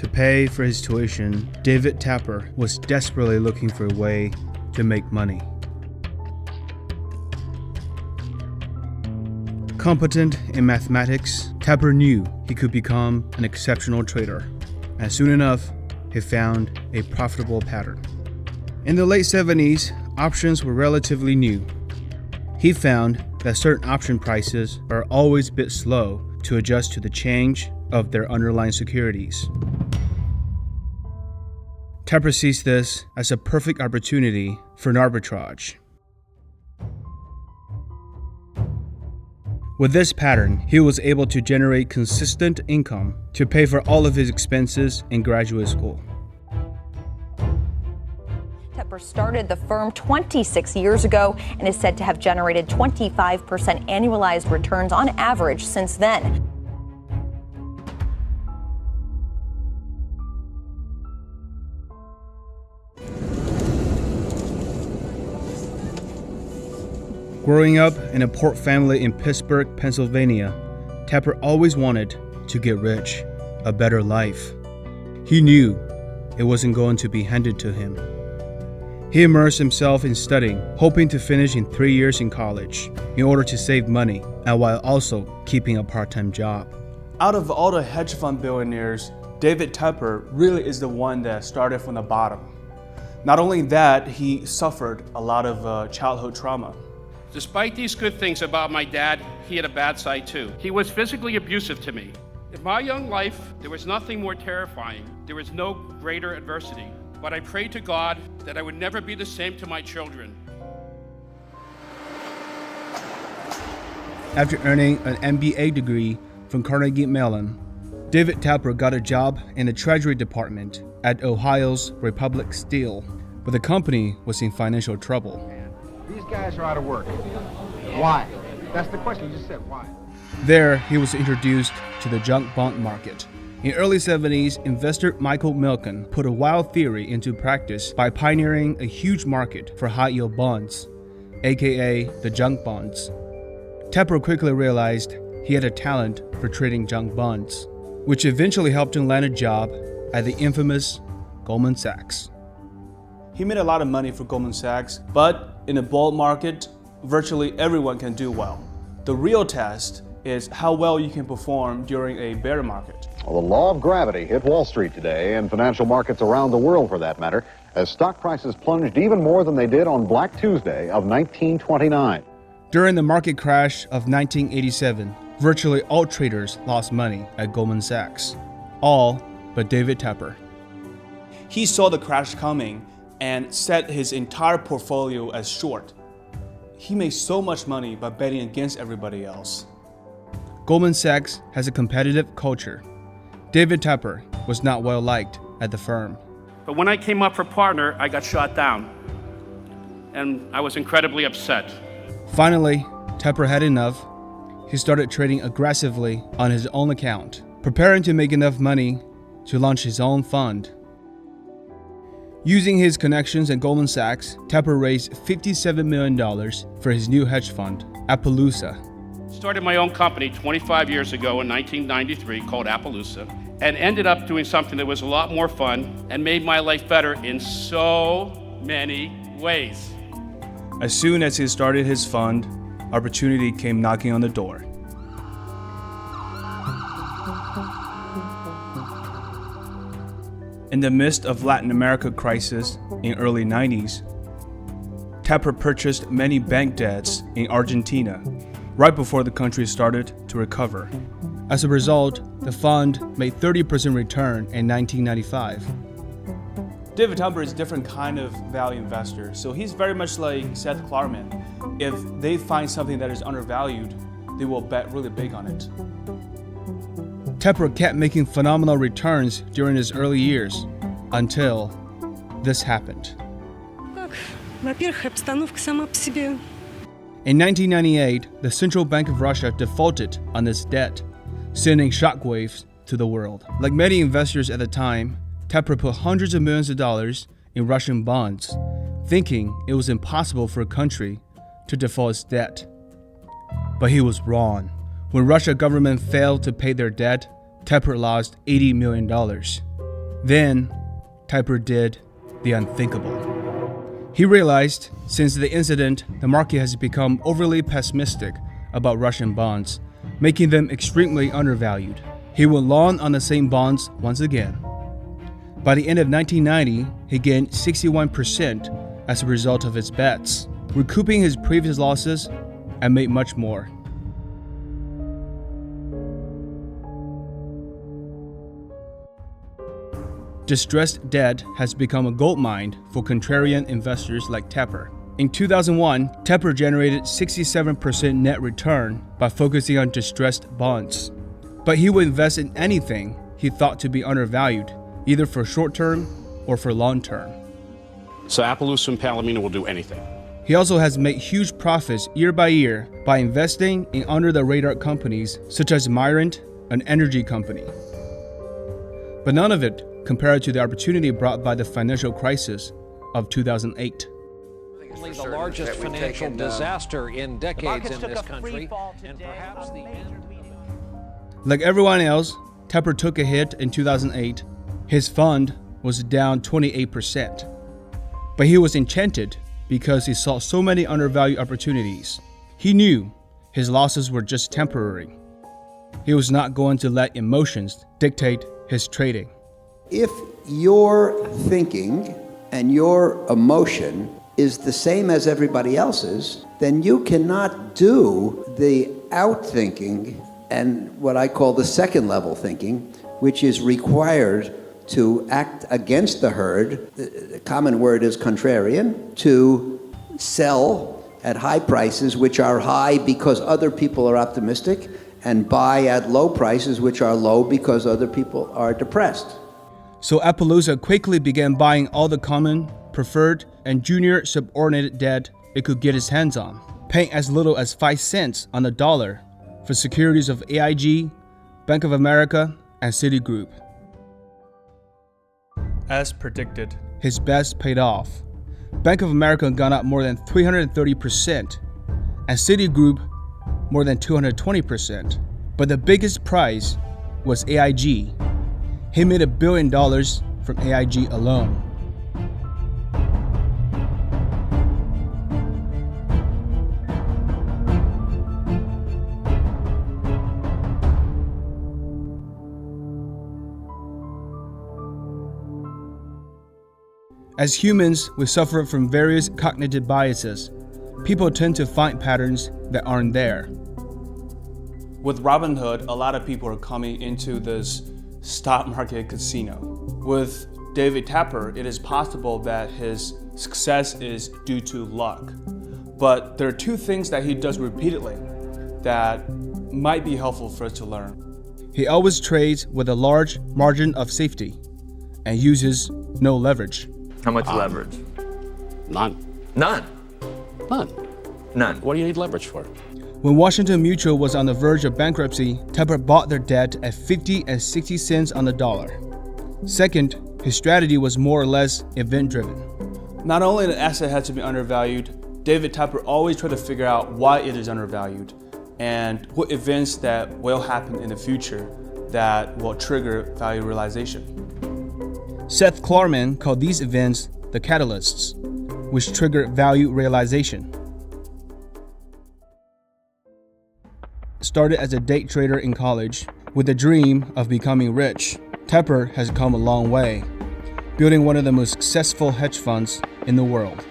To pay for his tuition, David Tepper was desperately looking for a way to make money. Competent in mathematics, Tepper knew he could become an exceptional trader, and soon enough, he found a profitable pattern. In the late 70s, options were relatively new. He found that certain option prices are always a bit slow to adjust to the change of their underlying securities. Tepper sees this as a perfect opportunity for an arbitrage. With this pattern, he was able to generate consistent income to pay for all of his expenses in graduate school. Tepper started the firm 26 years ago and is said to have generated 25% annualized returns on average since then. Growing up in a poor family in Pittsburgh, Pennsylvania, Tepper always wanted to get rich, a better life. He knew it wasn't going to be handed to him. He immersed himself in studying, hoping to finish in 3 years in college in order to save money and while also keeping a part-time job. Out of all the hedge fund billionaires, David Tepper really is the one that started from the bottom. Not only that, he suffered a lot of childhood trauma. Despite these good things about my dad, he had a bad side too. He was physically abusive to me. In my young life, there was nothing more terrifying. There was no greater adversity. But I prayed to God that I would never be the same to my children. After earning an MBA degree from Carnegie Mellon, David Tepper got a job in the Treasury Department at Ohio's Republic Steel, but the company was in financial trouble. These guys are out of work. Why? That's the question. You just said why. There, he was introduced to the junk bond market. In early 70s, investor Michael Milken put a wild theory into practice by pioneering a huge market for high-yield bonds, aka the junk bonds. Tepper quickly realized he had a talent for trading junk bonds, which eventually helped him land a job at the infamous Goldman Sachs. He made a lot of money for Goldman Sachs, but in a bull market, virtually everyone can do well. The real test is how well you can perform during a bear market. Well, the law of gravity hit Wall Street today and financial markets around the world for that matter, as stock prices plunged even more than they did on Black Tuesday of 1929. During the market crash of 1987, virtually all traders lost money at Goldman Sachs. All but David Tepper. He saw the crash coming and set his entire portfolio as short. He made so much money by betting against everybody else. Goldman Sachs has a competitive culture. David Tepper was not well liked at the firm. But when I came up for partner, I got shot down. And I was incredibly upset. Finally, Tepper had enough. He started trading aggressively on his own account, preparing to make enough money to launch his own fund. Using his connections at Goldman Sachs, Tepper raised $57 million for his new hedge fund, Appaloosa. Started my own company 25 years ago in 1993 called Appaloosa, and ended up doing something that was a lot more fun and made my life better in so many ways. As soon as he started his fund, opportunity came knocking on the door. In the midst of Latin America crisis in early 90s, Tepper purchased many bank debts in Argentina right before the country started to recover. As a result, the fund made 30% return in 1995. David Tepper is a different kind of value investor, so he's very much like Seth Klarman. If they find something that is undervalued, they will bet really big on it. Tepper kept making phenomenal returns during his early years, until this happened. In 1998, the Central Bank of Russia defaulted on its debt, sending shockwaves to the world. Like many investors at the time, Tepper put hundreds of millions of dollars in Russian bonds, thinking it was impossible for a country to default its debt. But he was wrong. When Russian government failed to pay their debt, Tepper lost $80 million. Then, Tepper did the unthinkable. He realized, since the incident, the market has become overly pessimistic about Russian bonds, making them extremely undervalued. He went long on the same bonds once again. By the end of 1990, he gained 61% as a result of his bets, recouping his previous losses and made much more. Distressed debt has become a goldmine for contrarian investors like Tepper. In 2001, Tepper generated 67% net return by focusing on distressed bonds. But he would invest in anything he thought to be undervalued, either for short-term or for long-term. So Appaloosa and Palomino will do anything. He also has made huge profits year by year by investing in under-the-radar companies such as Mirant, an energy company. But none of it compared to the opportunity brought by the financial crisis of 2008. The largest financial disaster in decades in this country, and perhaps the end. Like everyone else, Tepper took a hit in 2008. His fund was down 28%. But he was enchanted because he saw so many undervalued opportunities. He knew his losses were just temporary. He was not going to let emotions dictate his trading. If your thinking and your emotion is the same as everybody else's, then you cannot do the outthinking and what I call the second level thinking, which is required to act against the herd. The common word is contrarian, to sell at high prices, which are high because other people are optimistic, and buy at low prices, which are low because other people are depressed. So Appaloosa quickly began buying all the common, preferred, and junior subordinated debt it could get its hands on, paying as little as 5 cents on the dollar for securities of AIG, Bank of America, and Citigroup. As predicted, his bets paid off. Bank of America gone up more than 330%, and Citigroup more than 220%. But the biggest prize was AIG. He made $1 billion from AIG alone. As humans, we suffer from various cognitive biases. People tend to find patterns that aren't there. With Robinhood, a lot of people are coming into this stock market casino. With David Tepper, it is possible that his success is due to luck. But there are two things that he does repeatedly that might be helpful for us to learn. He always trades with a large margin of safety and uses no leverage. How much leverage? None. None. None. None. What do you need leverage for? When Washington Mutual was on the verge of bankruptcy, Tepper bought their debt at 50 and 60 cents on the dollar. Second, his strategy was more or less event-driven. Not only the asset had to be undervalued, David Tepper always tried to figure out why it is undervalued and what events that will happen in the future that will trigger value realization. Seth Klarman called these events the catalysts, which trigger value realization. Started as a day trader in college with the dream of becoming rich, Tepper has come a long way, building one of the most successful hedge funds in the world.